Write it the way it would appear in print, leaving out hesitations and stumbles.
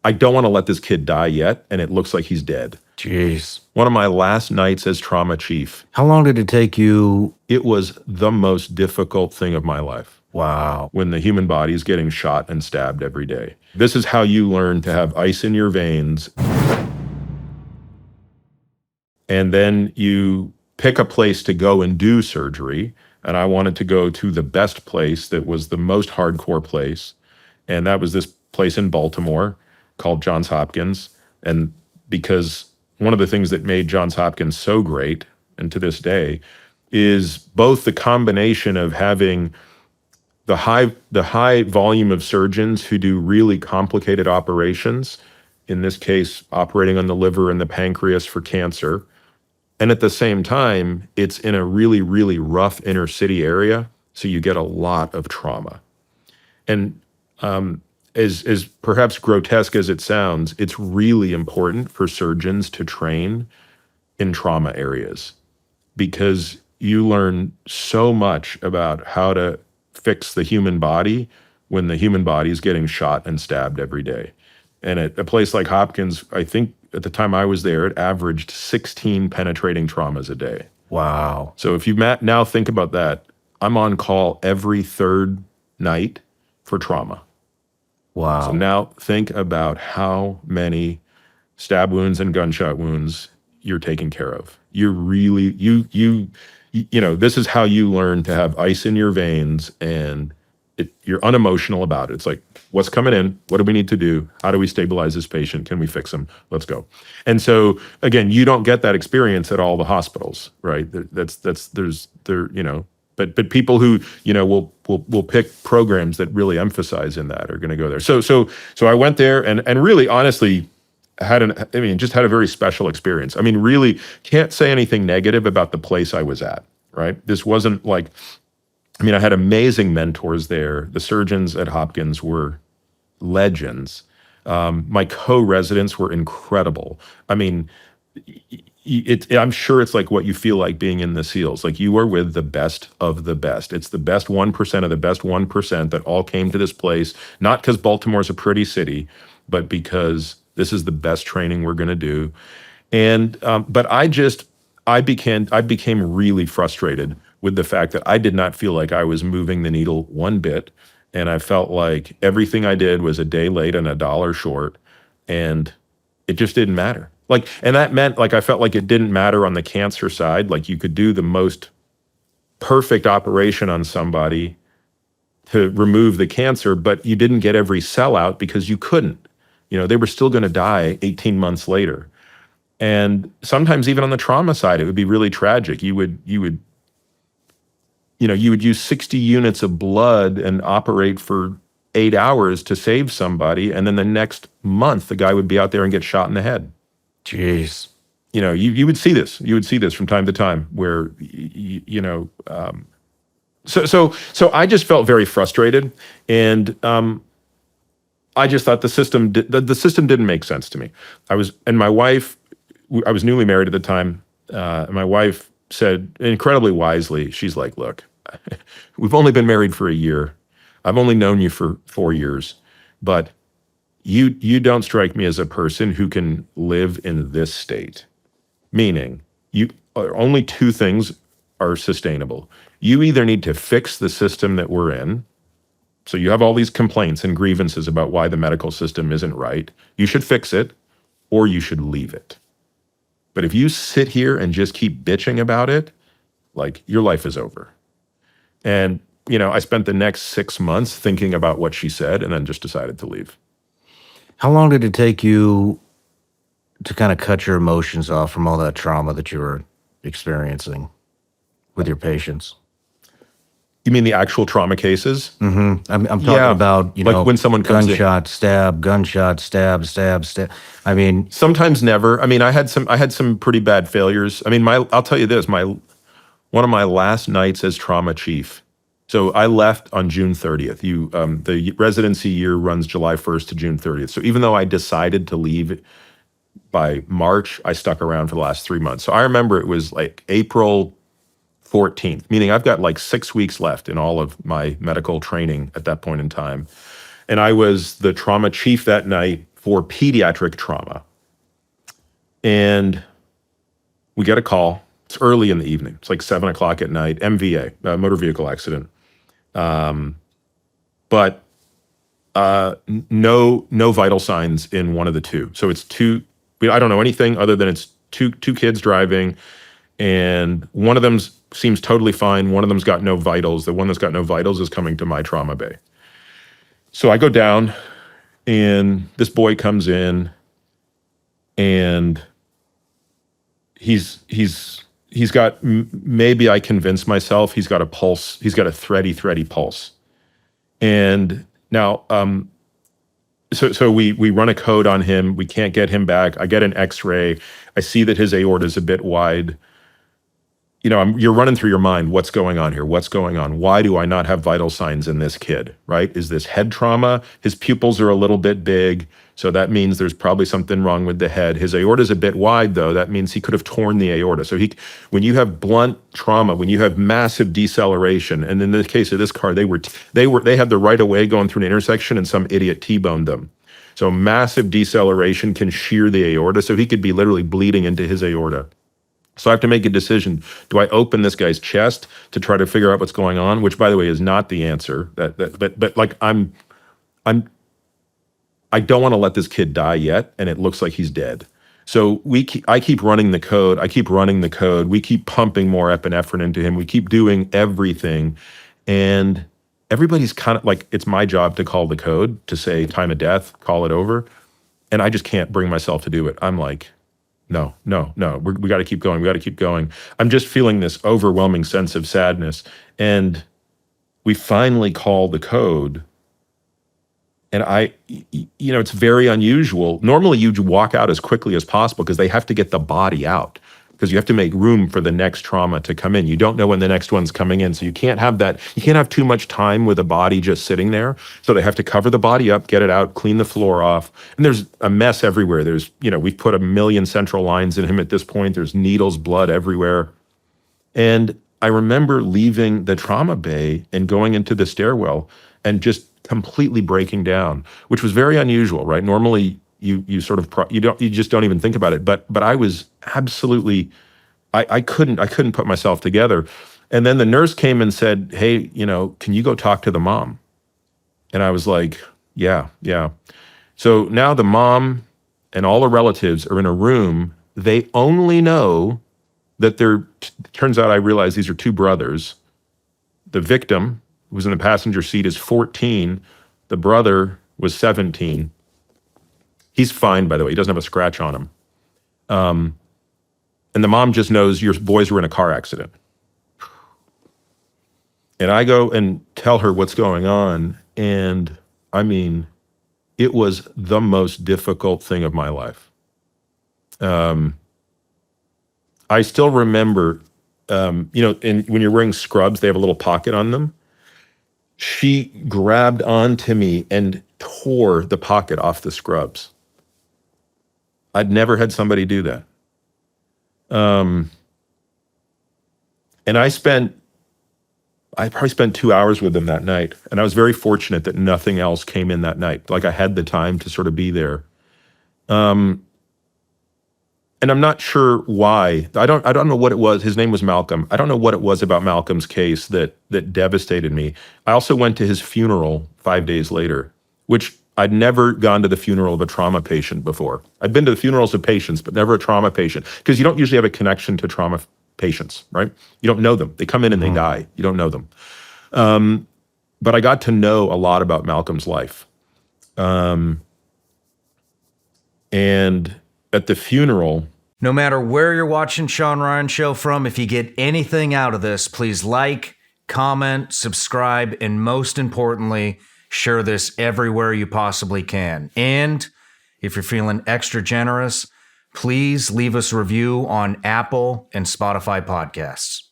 I don't want to let this kid die yet, and it looks like he's dead. Jeez. One of my last nights as trauma chief. How long did it take you? It was the most difficult thing of my life. Wow. When the human body is getting shot and stabbed every day. This is how you learn to have ice in your veins. And then you pick a place to go and do surgery. And I wanted to go to the best place that was the most hardcore place. And that was this place in Baltimore called Johns Hopkins. And because one of the things that made Johns Hopkins so great, and to this day, is both the combination of having the high volume of surgeons who do really complicated operations, in this case, operating on the liver and the pancreas for cancer. And at the same time, it's in a really, really rough inner city area, so you get a lot of trauma. And as perhaps grotesque as it sounds, it's really important for surgeons to train in trauma areas because you learn so much about how to fix the human body when the human body is getting shot and stabbed every day. And at a place like Hopkins, I think at the time I was there, it averaged 16 penetrating traumas a day. Wow. So if you now think about that, I'm on call every third night for trauma. Wow. So now think about how many stab wounds and gunshot wounds you're taking care of. You're really, you know, this is how you learn to have ice in your veins, and you're unemotional about it. It's like, what's coming in? What do we need to do? How do we stabilize this patient? Can we fix him? Let's go. And so again, you don't get that experience at all the hospitals, right? But people who, you know, will pick programs that really emphasize in that are going to go there. So I went there and really honestly just had a very special experience. I mean, really can't say anything negative about the place I was at, right? This wasn't like, I had amazing mentors there. The surgeons at Hopkins were legends. My co-residents were incredible. I mean, I'm sure it's like what you feel like being in the SEALs. Like you are with the best of the best. It's the best 1% of the best 1% that all came to this place, not because Baltimore's a pretty city, but because this is the best training we're going to do. And but I became really frustrated with the fact that I did not feel like I was moving the needle one bit. And I felt like everything I did was a day late and $1 short, and it just didn't matter. And that meant I felt like it didn't matter on the cancer side. Like you could do the most perfect operation on somebody to remove the cancer, but you didn't get every cell out because you couldn't. You know, they were still going to die 18 months later. And sometimes even on the trauma side, it would be really tragic. You would use 60 units of blood and operate for 8 hours to save somebody. And then the next month, the guy would be out there and get shot in the head. Jeez. You know, you would see this. You would see this from time to time where, so I just felt very frustrated. And I just thought the system didn't make sense to me. I was newly married at the time. And my wife said incredibly wisely, she's like, look, we've only been married for a year. I've only known you for 4 years, but you don't strike me as a person who can live in this state. Meaning, only two things are sustainable. You either need to fix the system that we're in. So you have all these complaints and grievances about why the medical system isn't right. You should fix it, or you should leave it. But if you sit here and just keep bitching about it, your life is over. And, I spent the next 6 months thinking about what she said and then just decided to leave. How long did it take you to kind of cut your emotions off from all that trauma that you were experiencing with your patients? You mean the actual trauma cases? Mm-hmm. I'm talking about, when someone comes gunshot, stab. I mean, sometimes never. I had some pretty bad failures. I'll tell you this, one of my last nights as trauma chief. So I left on June 30th. The residency year runs July 1st to June 30th. So even though I decided to leave by March, I stuck around for the last 3 months. So I remember it was April 14th, meaning I've got 6 weeks left in all of my medical training at that point in time. And I was the trauma chief that night for pediatric trauma. And we get a call. It's early in the evening. It's like 7 o'clock at night, MVA, motor vehicle accident. But no vital signs in one of the two. So it's two, I don't know anything other than it's two kids driving, and one of them seems totally fine. One of them's got no vitals. The one that's got no vitals is coming to my trauma bay. So I go down, and this boy comes in, and he's got, maybe I convince myself he's got a pulse. He's got a thready pulse. And now, so we run a code on him. We can't get him back. I get an X-ray. I see that his aorta is a bit wide. You know, you're running through your mind, what's going on here? What's going on? Why do I not have vital signs in this kid, right? Is this head trauma? His pupils are a little bit big, so that means there's probably something wrong with the head. His aorta is a bit wide, though. That means he could have torn the aorta. So when you have blunt trauma, when you have massive deceleration, and in the case of this car, they had the right of way going through an intersection, and some idiot T-boned them. So massive deceleration can shear the aorta, so he could be literally bleeding into his aorta. So I have to make a decision. Do I open this guy's chest to try to figure out what's going on? Which, by the way, is not the answer. But like I don't want to let this kid die yet, and it looks like he's dead. So I keep running the code. We keep pumping more epinephrine into him. We keep doing everything, and everybody's kind of like, it's my job to call the code to say time of death, call it over, and I just can't bring myself to do it. I'm like, no, we got to keep going. I'm just feeling this overwhelming sense of sadness. And we finally call the code. And it's very unusual. Normally you walk out as quickly as possible because they have to get the body out, because you have to make room for the next trauma to come in. You don't know when the next one's coming in. So you can't have that. You can't have too much time with a body just sitting there. So they have to cover the body up, get it out, clean the floor off. And there's a mess everywhere. We've put 1 million central lines in him at this point. There's needles, blood everywhere. And I remember leaving the trauma bay and going into the stairwell and just completely breaking down, which was very unusual, right? Normally you just don't even think about it. But I was absolutely, I couldn't put myself together. And then the nurse came and said, hey, can you go talk to the mom? And I was like, yeah. So now the mom and all the relatives are in a room. They only know that turns out I realized these are two brothers. The victim, who was in the passenger seat, is 14. The brother was 17. He's fine, by the way. He doesn't have a scratch on him. And the mom just knows your boys were in a car accident. And I go and tell her what's going on. And I mean, it was the most difficult thing of my life. I still remember, when you're wearing scrubs, they have a little pocket on them. She grabbed onto me and tore the pocket off the scrubs. I'd never had somebody do that. And I probably spent 2 hours with them that night. And I was very fortunate that nothing else came in that night. Like, I had the time to sort of be there. And I'm not sure why. I don't know what it was. His name was Malcolm. I don't know what it was about Malcolm's case that devastated me. I also went to his funeral 5 days later, which I'd never gone to the funeral of a trauma patient before. I'd been to the funerals of patients, but never a trauma patient, because you don't usually have a connection to trauma patients, right? You don't know them. They come in and they die. You don't know them. But I got to know a lot about Malcolm's life. And at the funeral... No matter where you're watching Shawn Ryan Show from, if you get anything out of this, please like, comment, subscribe, and most importantly, share this everywhere you possibly can. And if you're feeling extra generous, please leave us a review on Apple and Spotify podcasts.